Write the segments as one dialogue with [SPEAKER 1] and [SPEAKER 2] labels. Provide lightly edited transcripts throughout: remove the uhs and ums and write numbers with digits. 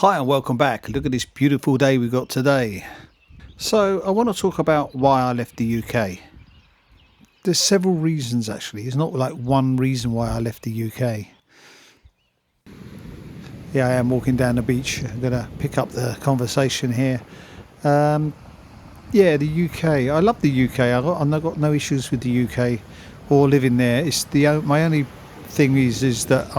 [SPEAKER 1] Hi and welcome back. Look at this beautiful day we got today. So I want to talk about why I left the UK. There's several reasons actually. It's not like one reason why I left the UK. Yeah, I am walking down the beach. I'm going to pick up the conversation here. Um, yeah, the UK. I love the UK. I've got no issues with the UK or living there. My only thing is that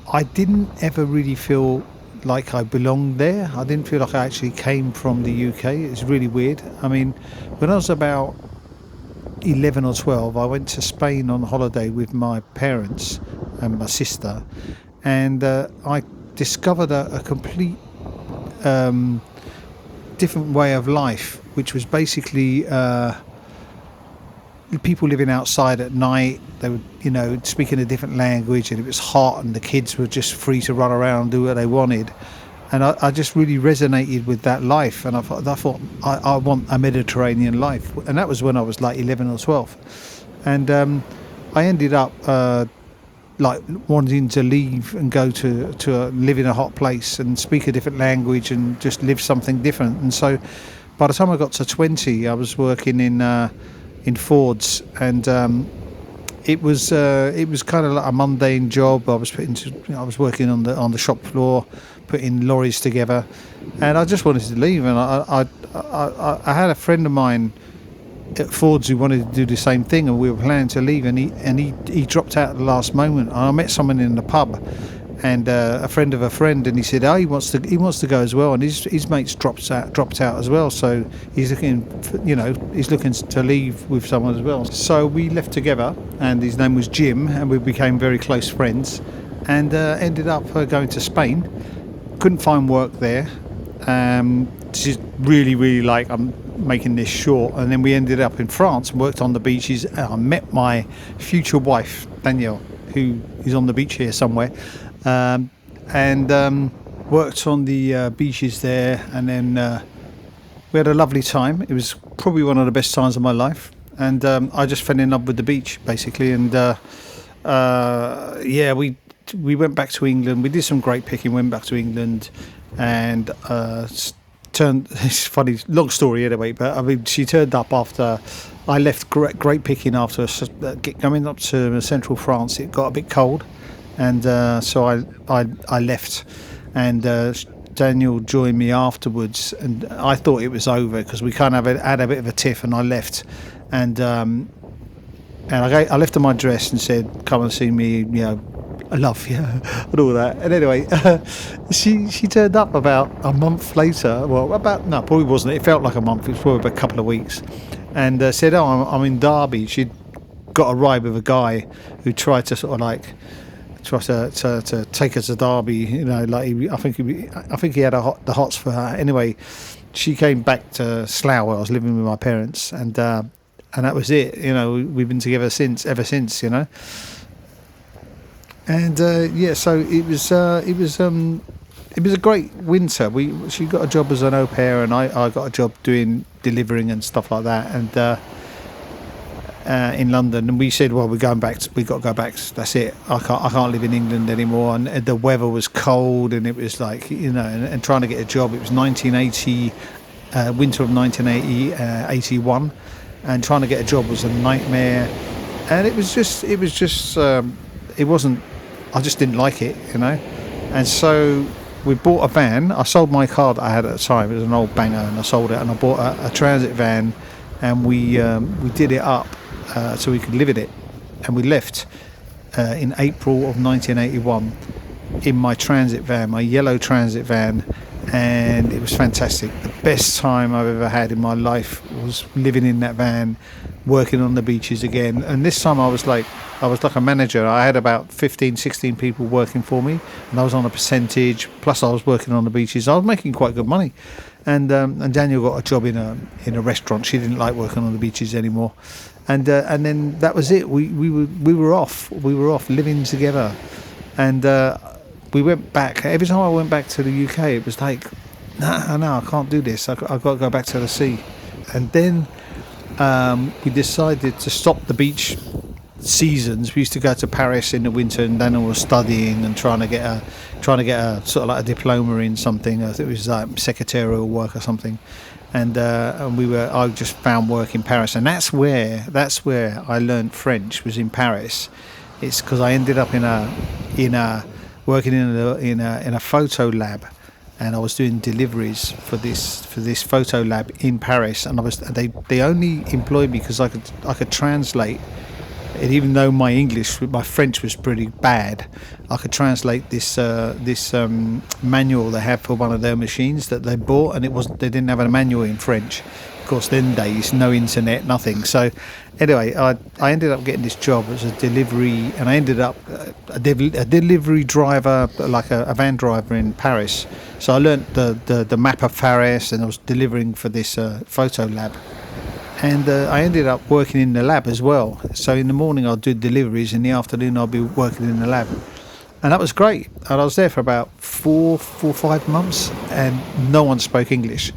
[SPEAKER 1] I didn't ever really feel like I belonged there. I didn't feel like I actually came from the UK. It's really weird. I mean, when I was about 11 or 12, I went to Spain on holiday with my parents and my sister, and I discovered a complete different way of life, which was basically people living outside at night. They were, speaking a different language, and it was hot, and the kids were just free to run around and do what they wanted. And I just really resonated with that life, and I thought I want a Mediterranean life. And that was when I was like 11 or 12, and I ended up like wanting to leave and go to live in a hot place and speak a different language and just live something different. And so by the time I got to 20, I was working in Ford's, and it was kind of like a mundane job. I was working on the shop floor, putting lorries together, and I just wanted to leave. And I had a friend of mine at Ford's who wanted to do the same thing, and we were planning to leave, and he dropped out at the last moment. And I met someone in the pub, and a friend of a friend, and he said, he wants to go as well, and his mates dropped out as well, so he's looking to leave with someone as well. So we left together, and his name was Jim, and we became very close friends, and ended up going to Spain. Couldn't find work there. This is really like, I'm making this short, and then we ended up in France and worked on the beaches. I met my future wife Danielle, who is on the beach here somewhere. And worked on the beaches there, and then we had a lovely time. It was probably one of the best times of my life, and I just fell in love with the beach basically. And we went back to England. We did some great picking, went back to England, and it's funny, long story anyway, but I mean, she turned up after I left great picking after coming up to central France. It got a bit cold, and so I left, and Daniel joined me afterwards, and I thought it was over because we kind of had a bit of a tiff, and I left, and I left her my address and said, come and see me, I love you, and all that. And anyway, she turned up about a month later. Well, no, probably wasn't. It felt like a month. It was probably about a couple of weeks, and said, I'm in Derby. She'd got a ride with a guy who tried to sort of like to take her to Derby. I think he had the hots for her. Anyway, she came back to Slough, where I was living with my parents, and that was it. We've been together ever since. And so it was a great winter. She got a job as an au pair, and I got a job delivering and stuff like that, and in London. And we said, well, we're going back. We got to go back. That's it. I can't live in England anymore. And the weather was cold, and it was like, and trying to get a job. It was 1980, winter of 1980, 81, and trying to get a job was a nightmare. And it wasn't. I just didn't like it, and so we bought a van. I sold my car that I had at the time. It was an old banger, and I sold it, and I bought a transit van, and we did it up so we could live in it, and we left in April of 1981 in my transit van, my yellow transit van, and it was fantastic. The best time I've ever had in my life was living in that van, working on the beaches again. And this time I was like a manager. I had about 16 people working for me, and I was on a percentage, plus I was working on the beaches. I was making quite good money, and Daniel got a job in a restaurant. She didn't like working on the beaches anymore, and then that was it. We were off living together, and we went back. Every time I went back to the UK, it was like, no, I can't do this. I've got to go back to the sea. And then we decided to stop the beach seasons. We used to go to Paris in the winter, and Daniel was studying and trying to get a sort of like a diploma in something. I think it was like secretarial work or something. And I just found work in Paris, and that's where I learned French, was in Paris. It's because I ended up in a working in a photo lab, and I was doing deliveries for this photo lab in Paris, and they only employed me because I could translate. And even though my French was pretty bad, I could translate this manual they had for one of their machines that they bought, and they didn't have a manual in French. Of course, then days, no internet, nothing. So anyway, I ended up getting this job as a delivery, and I ended up a delivery driver, like a van driver in Paris. So I learnt the map of Paris, and I was delivering for this photo lab. And I ended up working in the lab as well. So in the morning I'd do deliveries, in the afternoon I'd be working in the lab. And that was great. And I was there for about 5 months, and no one spoke English.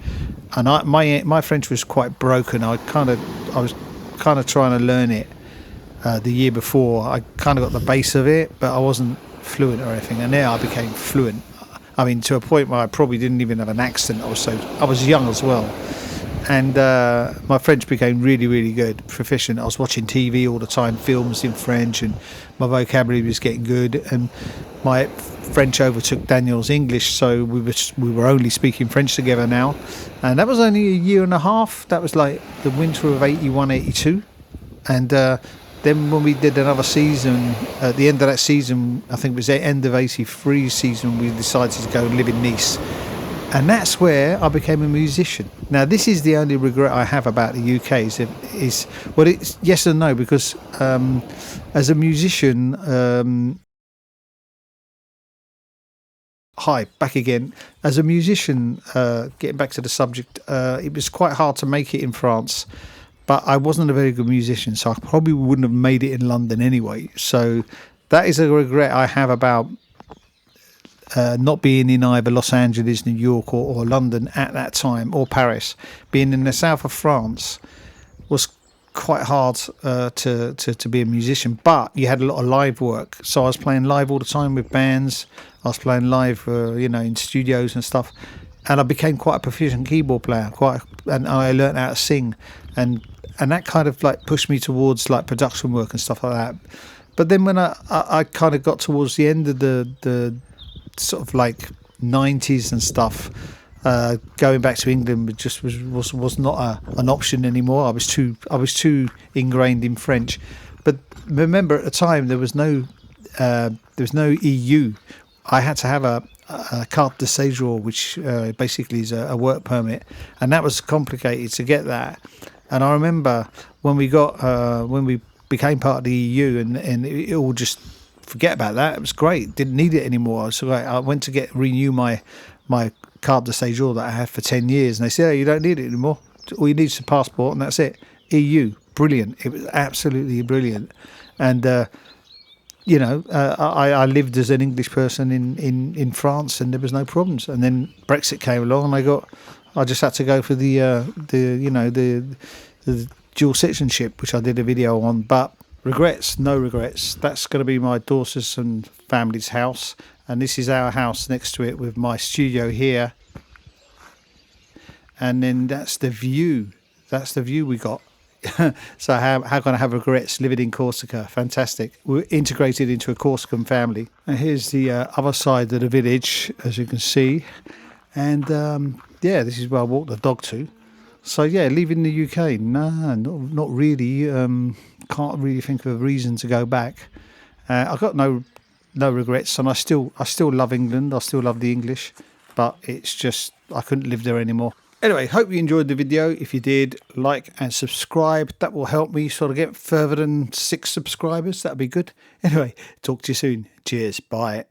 [SPEAKER 1] And my French was quite broken. I was kind of trying to learn it the year before. I kind of got the base of it, but I wasn't fluent or anything. And there I became fluent. I mean, to a point where I probably didn't even have an accent. I was young as well. And my French became really, really good, proficient. I was watching TV all the time, films in French, and my vocabulary was getting good. And my French overtook Daniel's English, so we were only speaking French together now. And that was only a year and a half. That was like the winter of 81, 82. And then when we did another season, at the end of that season, I think it was the end of 83 season, we decided to go and live in Nice. And that's where I became a musician. Now, this is the only regret I have about the UK well, it's yes and no, because as a musician, hi, back again. As a musician, getting back to the subject, it was quite hard to make it in France, but I wasn't a very good musician, so I probably wouldn't have made it in London anyway. So that is a regret I have about not being in either Los Angeles, New York, or London at that time, or Paris. Being in the south of France was quite hard to be a musician, but you had a lot of live work. So I was playing live all the time with bands. I was playing live, in studios and stuff, and I became quite a proficient keyboard player. And I learnt how to sing, and that kind of like pushed me towards like production work and stuff like that. But then when I kind of got towards the end of the sort of like 90s and stuff, going back to England just was not an option anymore. I was too ingrained in French. But remember, at the time there was no EU. I had to have a carte de séjour, which basically is a work permit, and that was complicated to get that. And I remember when we became part of the EU, and it all just, forget about that. It was great. Didn't need it anymore. So I went to renew my carte de séjour that I had for 10 years, and they said, "Oh, you don't need it anymore. All you need is a passport, and that's it." EU, brilliant. It was absolutely brilliant. And I lived as an English person in France, and there was no problems. And then Brexit came along, and I just had to go for the dual citizenship, which I did a video on. But regrets, no regrets. That's going to be my daughter's and family's house, and this is our house next to it with my studio here. And then that's the view. That's the view we got. So how can I have regrets living in Corsica? Fantastic. We're integrated into a Corsican family. And here's the other side of the village, as you can see. And this is where I walk the dog to. So yeah, leaving the UK, not really. Can't really think of a reason to go back. I've got no regrets, and I still love England. I still love the English, but it's just I couldn't live there anymore. Anyway, hope you enjoyed the video. If you did, like and subscribe. That will help me sort of get further than 6 subscribers. That'd be good. Anyway, talk to you soon. Cheers. Bye.